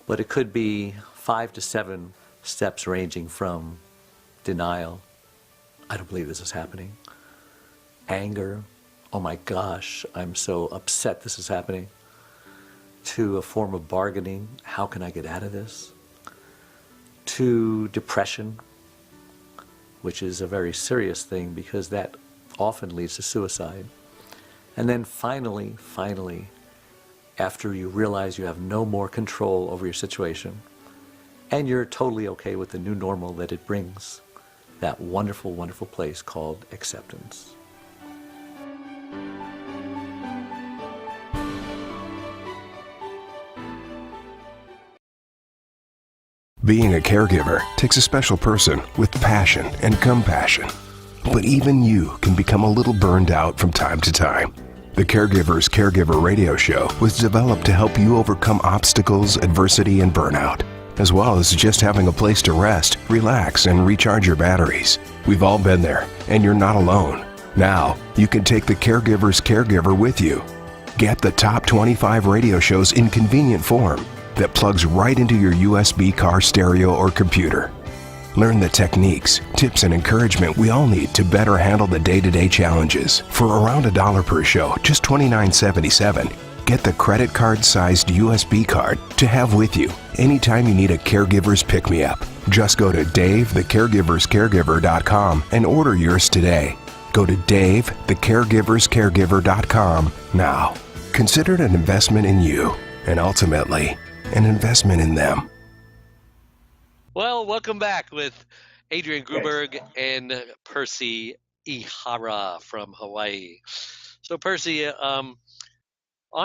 But it could be 5 to 7 steps ranging from denial, I don't believe this is happening, anger, oh my gosh, I'm so upset this is happening, to a form of bargaining, how can I get out of this, to depression, which is a very serious thing because that often leads to suicide. And then finally, after you realize you have no more control over your situation and you're totally okay with the new normal that it brings, that wonderful, wonderful place called acceptance. Being a caregiver takes a special person with passion and compassion. But even you can become a little burned out from time to time. The Caregivers Caregiver radio show was developed to help you overcome obstacles, adversity, and burnout, as well as just having a place to rest, relax, and recharge your batteries. We've all been there, and you're not alone. Now, you can take the Caregivers Caregiver with you. Get the top 25 radio shows in convenient form that plugs right into your USB car stereo or computer. Learn the techniques, tips, and encouragement we all need to better handle the day-to-day challenges. For around $1 per show, just $29.77, get the credit card-sized USB card to have with you anytime you need a caregiver's pick-me-up. Just go to DaveTheCaregiversCaregiver.com and order yours today. Go to DaveTheCaregiversCaregiver.com now. Consider it an investment in you, and ultimately, an investment in them. Well, welcome back with Adrian Gruberg and Percy Ihara from Hawaii. So, Percy, on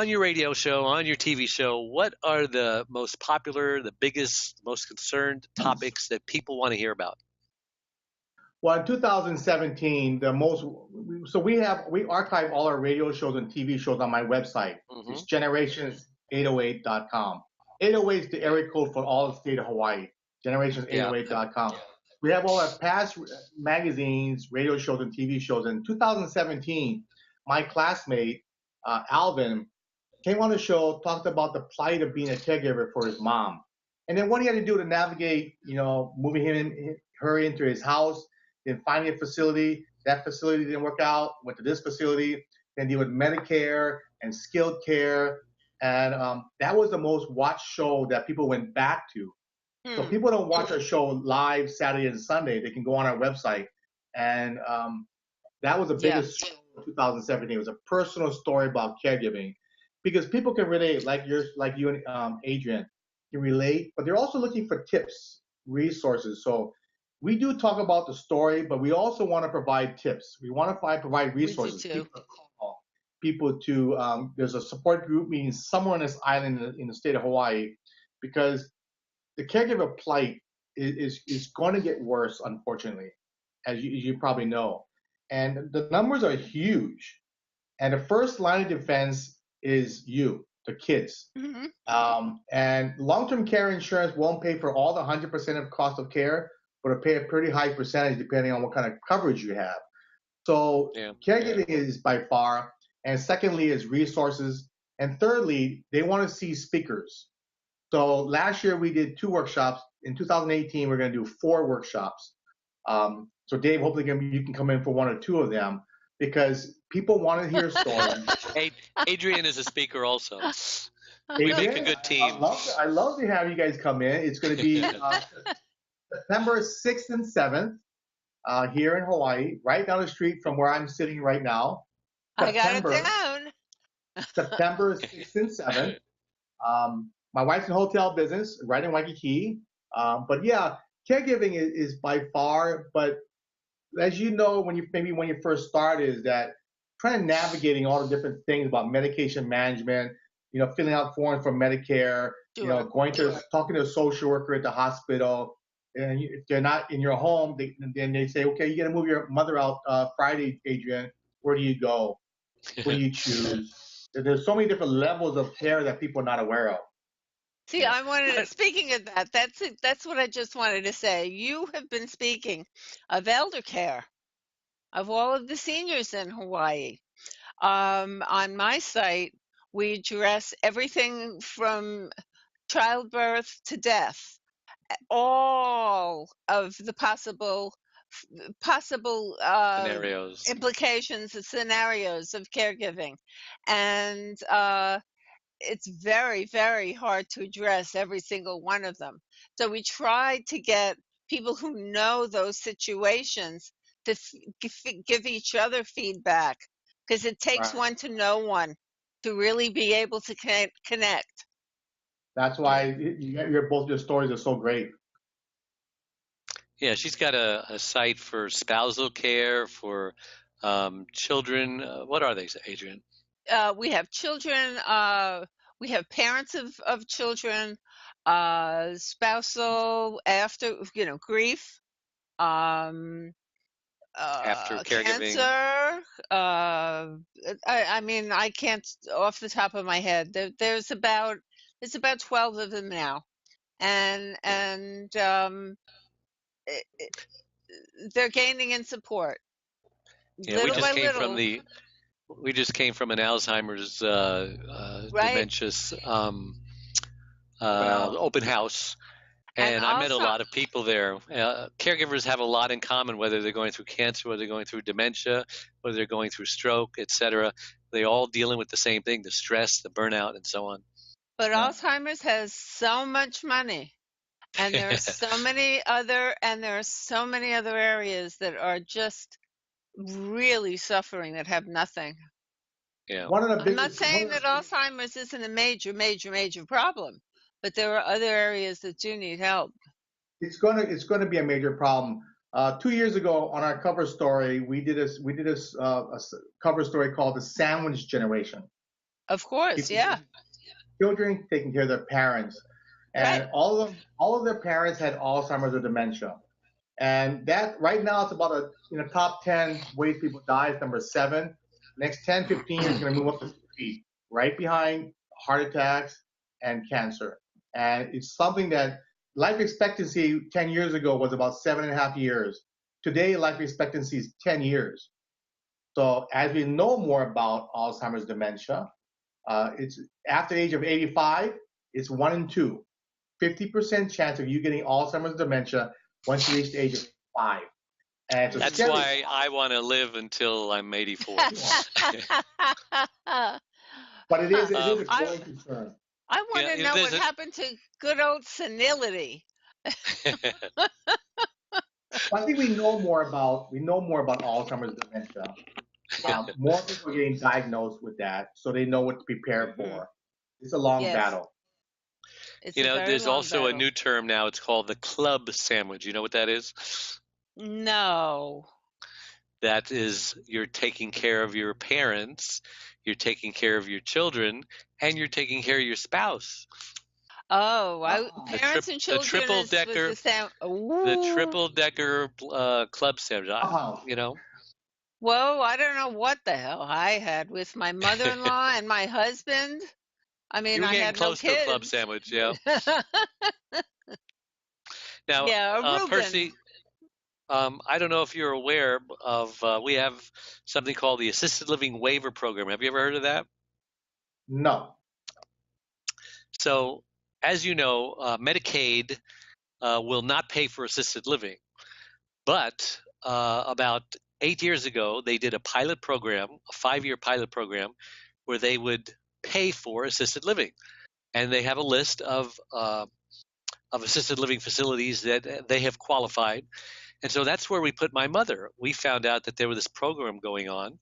your radio show, on your TV show, what are the most popular, the biggest, most concerned topics that people want to hear about? Well, in 2017, we archive all our radio shows and TV shows on my website. Mm-hmm. It's generations808.com. 808 is the area code for all the state of Hawaii. Generations808.com. Yeah. We have all our past magazines, radio shows, and TV shows. In 2017, my classmate, Alvin, came on the show, talked about the plight of being a caregiver for his mom. And then what he had to do to navigate, moving her into his house, then finding a facility. That facility didn't work out, went to this facility, then deal with Medicare and skilled care. And that was the most watched show that people went back to. So people don't watch our show live Saturday and Sunday. They can go on our website. And that was the biggest show in 2017. It was a personal story about caregiving because people can relate, like you and Adrian can relate, but they're also looking for tips, resources. So we do talk about the story, but we also want to provide tips. We want to provide resources. People to, there's a support group meeting somewhere on this island in the state of Hawaii because the caregiver plight is going to get worse, unfortunately, as you probably know. And the numbers are huge. And the first line of defense is you, the kids. Mm-hmm. And long-term care insurance won't pay for all the 100% of cost of care, but it'll pay a pretty high percentage depending on what kind of coverage you have. So caregiving is by far. And secondly is resources. And thirdly, they want to see speakers. So last year we did 2 workshops. In 2018, we're going to do 4 workshops. So Dave, hopefully you can come in for 1 or 2 of them because people want to hear stories. Adrian is a speaker also. We make a good team. I love to have you guys come in. It's going to be September 6th and 7th here in Hawaii, right down the street from where I'm sitting right now. I got it down. September 6th and 7th. My wife's in hotel business right in Waikiki. But yeah, caregiving is by far, but as you know, when you first start is that trying to navigating all the different things about medication management, filling out forms for Medicare, talking to a social worker at the hospital. And if they're not in your home, then they say, okay, you got to move your mother out Friday, Adrian. Where do you go? What do you choose? There's so many different levels of care that people are not aware of. See, speaking of that, that's what I just wanted to say. You have been speaking of elder care, of all of the seniors in Hawaii. On my site, we address everything from childbirth to death, all of the possible possible Scenarios. implications and scenarios of caregiving, and it's very, very hard to address every single one of them. So we try to get people who know those situations to give each other feedback, because it takes Right. one to know one to really be able to connect. That's why both your stories are so great. Yeah, she's got a site for spousal care, for children. What are they, Adrian? We have children, we have parents of children, spousal, after, grief, After caregiving. cancer. I mean, I can't off the top of my head. There's about 12 of them now, and they're gaining in support, Yeah, we little just by came from little. we just came from an Alzheimer's Right. dementia house. open house, And and I met a also, lot of people there. Caregivers have a lot in common, whether they're going through cancer, whether they're going through dementia, whether they're going through stroke, etc. They all dealing with the same thing: the stress, the burnout, and so on. but Yeah. Alzheimer's has so much money, and there are so many other areas that are just really suffering, that have nothing. Yeah. One of the I'm biggest. not saying that Alzheimer's isn't a major problem, but there are other areas that do need help. It's gonna be a major problem. 2 years ago, on our cover story, we did a cover story called "The Sandwich Generation." Of course, yeah. Children taking care of their parents, and Right. all of their parents had Alzheimer's or dementia. And that right now it's about top 10 ways people die. It's number 7. Next 10, 15 years is going to move up to 3, right behind heart attacks and cancer. And it's something that life expectancy 10 years ago was about 7.5 years. Today, life expectancy is 10 years. So as we know more about Alzheimer's dementia, it's after the age of 85, it's 1 in 2. 50% chance of you getting Alzheimer's dementia once you reach the age of 5. And it's That's why I want to live until I'm 84. But it is a growing concern. I want to know what happened to good old senility. I think we know more about Alzheimer's dementia. More people are getting diagnosed with that, so they know what to prepare for. It's a long battle. There's also a new term now. It's called the club sandwich. You know what that is? No. That is, you're taking care of your parents, you're taking care of your children, and you're taking care of your spouse. Oh, parents and children. The triple-decker club sandwich. Whoa, I don't know what the hell I had with my mother-in-law and my husband. I mean, I had no kids. You were getting close to a club sandwich, yeah. Now, Percy, I don't know if you're aware of, we have something called the Assisted Living Waiver Program. Have you ever heard of that? No. So, as you know, Medicaid will not pay for assisted living. But about 8 years ago, they did a pilot program, a 5-year pilot program, where they would pay for assisted living. And they have a list of assisted living facilities that they have qualified. And so that's where we put my mother. We found out that there was this program going on.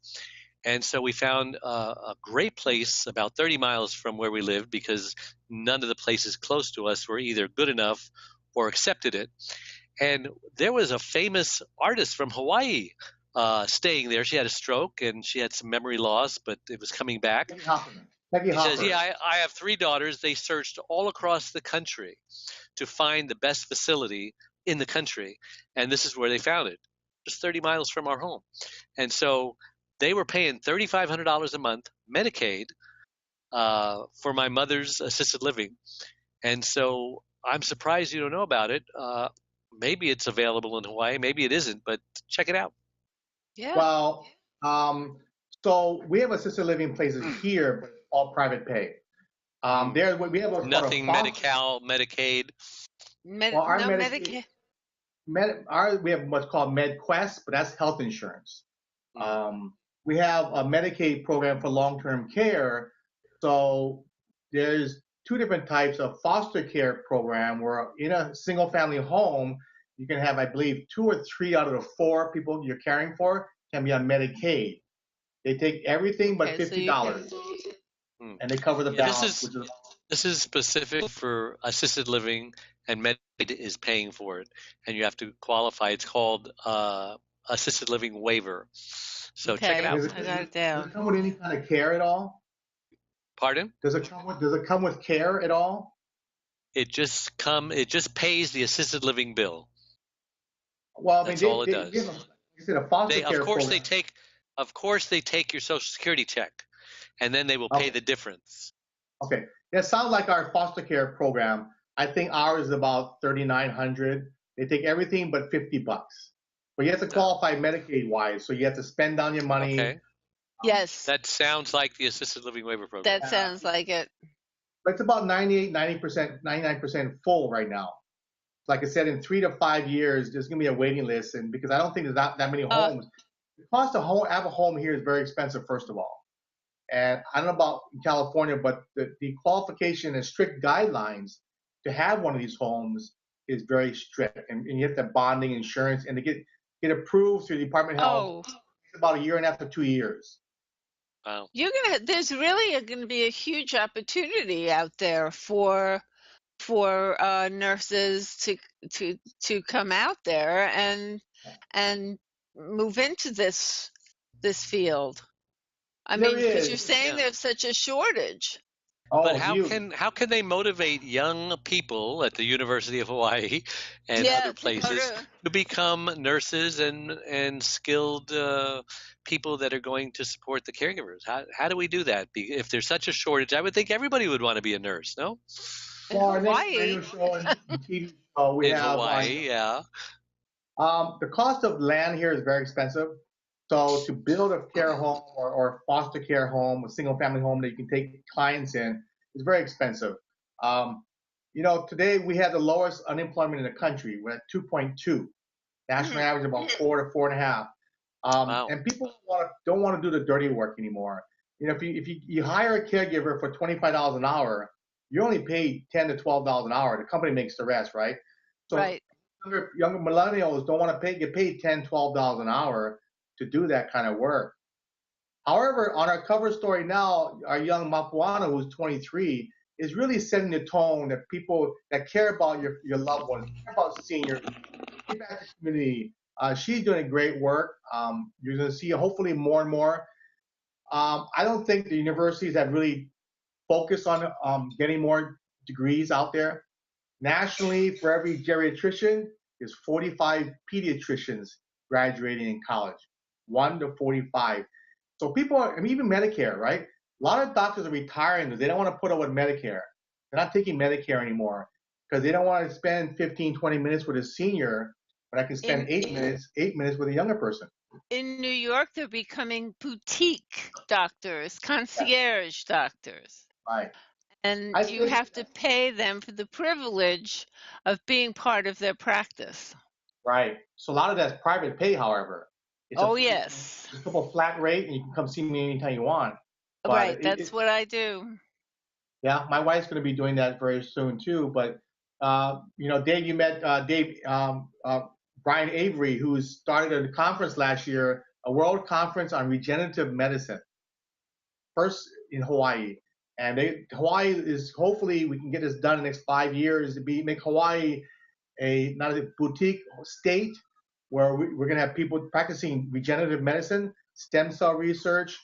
And so we found a great place about 30 miles from where we lived, because none of the places close to us were either good enough or accepted it. And there was a famous artist from Hawaii staying there. She had a stroke and she had some memory loss, but it was coming back. She says, I have 3 daughters. They searched all across the country to find the best facility in the country, and this is where they found it, just 30 miles from our home. And so they were paying $3,500 a month Medicaid for my mother's assisted living. And so I'm surprised you don't know about it. Maybe it's available in Hawaii, maybe it isn't, but check it out. Yeah. Well, so we have assisted living places here, but all private pay. We have nothing Medi-Cal, Medicaid. No Medicaid. we have what's called MedQuest, but that's health insurance. Mm. We have a Medicaid program for long-term care. So there's two different types of foster care program where in a single-family home, you can have, I believe, 2 or 3 out of the 4 people you're caring for can be on Medicaid. They take everything but Okay, so $50, Mm. and they cover the Yeah, balance, which is this is specific for assisted living, and Medicaid is paying for it, and you have to qualify. It's called assisted living waiver. So check it okay, out. does I got it does down. it come with any kind of care at all? Pardon? Does it come with care at all? It just pays the assisted living bill. Well, I mean, That's all it they give does. them, like you said, a foster They of care course program. they take your social security check, and then they will pay Okay. the difference. Okay, that sounds like our foster care program. I think ours is about 3,900. They take everything but $50, but you have to No. qualify Medicaid wise, so you have to spend down your money. Okay. Yes, That sounds like the assisted living waiver program. that sounds like it. But it's about 98, 90%, 99% full right now. Like I said, in 3 to 5 years, there's going to be a waiting list, and because I don't think there's not that many homes. The cost to have a home here is very expensive, first of all. And I don't know about in California, but the qualification and strict guidelines to have one of these homes is very strict. And you have to have bonding, insurance, and to get approved through the Department of Health, Oh, it's about 1.5 years to 2 years. Wow. there's really going to be a huge opportunity out there for nurses to come out there and move into this field. I There mean, because you're is. saying Yeah. there's such a shortage. But Oh, how you. can they motivate young people at the University of Hawaii and Yeah, other to go places to. to become nurses and skilled people that are going to support the caregivers? How do we do that? If there's such a shortage, I would think everybody would want to be a nurse, no? In For our next Hawaii, radio show and TV show, we In have Hawaii, yeah. the cost of land here is very expensive. So to build a care home or foster care home, a single family home that you can take clients in, is very expensive. Today we have the lowest unemployment in the country. We're at 2.2. National average about 4 to 4.5. Wow. And people don't want to do the dirty work anymore. If you hire a caregiver for $25 an hour, you're only paid $10 to $12 an hour. The company makes the rest, right? So right? younger millennials don't want to get paid $10, $12 an hour to do that kind of work. However, on our cover story now, our young Mapuana, who's 23, is really setting the tone that people that care about your loved ones, care about seniors, give back to the community. She's doing great work. You're going to see hopefully more and more. I don't think the universities have really focused on getting more degrees out there. Nationally, for every geriatrician, there's 45 pediatricians graduating in college, 1 to 45. So even Medicare, right? A lot of doctors are retiring because they don't want to put up with Medicare. They're not taking Medicare anymore because they don't want to spend 15, 20 minutes with a senior, but I can spend 8 minutes with a younger person. In New York, they're becoming boutique doctors, concierge doctors. Right. And you have to pay them for the privilege of being part of their practice. Right. So a lot of that's private pay, however. Yes. It's a couple flat rate, and you can come see me anytime you want. But Right. That's what I do. Yeah, my wife's going to be doing that very soon too. But Dave, you met Brian Avery, who started a conference last year, a world conference on regenerative medicine, first in Hawaii. And Hawaii is hopefully we can get this done in the next 5 years to make Hawaii not a boutique state where we're going to have people practicing regenerative medicine, stem cell research.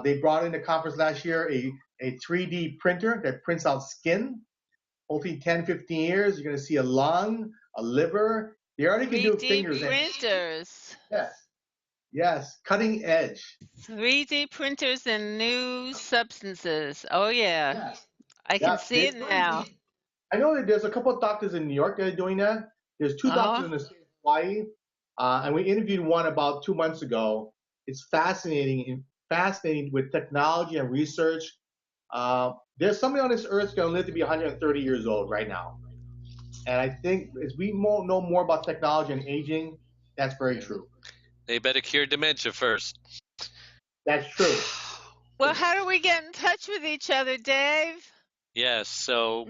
They brought in the conference last year a 3D printer that prints out skin. Hopefully 10, 15 years, you're going to see a lung, a liver. They already can do fingers. 3D printers. Yes, cutting edge. 3D printers and new substances. Oh, yeah. Yes. I can see it now. I know that there's a couple of doctors in New York that are doing that. There's 2 doctors in the state of Hawaii, and we interviewed one about 2 months ago. It's fascinating with technology and research. There's somebody on this earth going to live to be 130 years old right now. And I think as we know more about technology and aging, that's very true. They better cure dementia first. That's true. Well, how do we get in touch with each other, Dave? Yes, so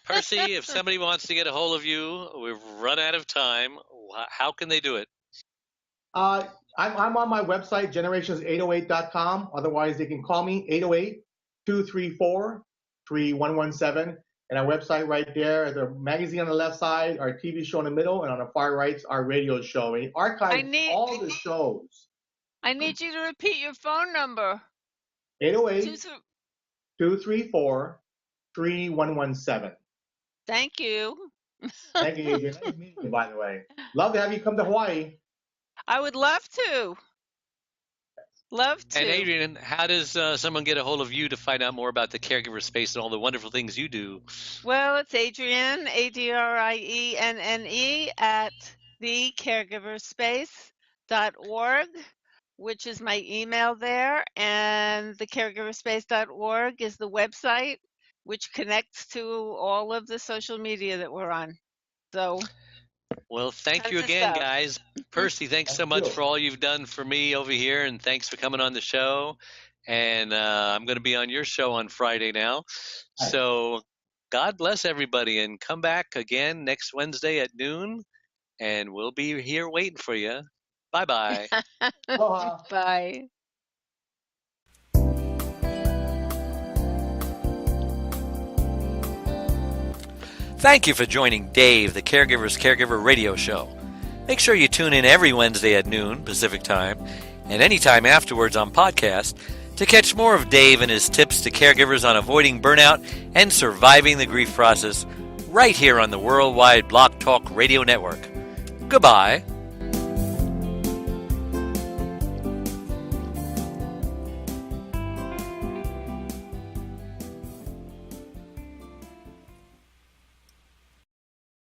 Percy, if somebody wants to get a hold of you, we've run out of time. How can they do it? I'm on my website, generations808.com. Otherwise, they can call me 808-234-3117. And our website right there, the magazine on the left side, our TV show in the middle, and on the far right, our radio show. And archive all the shows. I need you to repeat your phone number. 808-234-3117. Thank you. Thank you, Adrian. Nice meeting you, by the way. Love to have you come to Hawaii. I would love to. Love to. And Adrian, how does someone get a hold of you to find out more about the caregiver space and all the wonderful things you do? Well, it's Adrienne, ADRIENNE, at thecaregiverspace.org, which is my email there. And thecaregiverspace.org is the website, which connects to all of the social media that we're on. So, well, thank you again, guys. Percy, thanks so much for all you've done for me over here, and thanks for coming on the show. And I'm going to be on your show on Friday now. So God bless everybody, and come back again next Wednesday at noon, and we'll be here waiting for you. Bye-bye. Bye. Thank you for joining Dave, the Caregivers Caregiver radio show. Make sure you tune in every Wednesday at noon Pacific Time and anytime afterwards on podcast to catch more of Dave and his tips to caregivers on avoiding burnout and surviving the grief process right here on the Worldwide Block Talk Radio Network. Goodbye.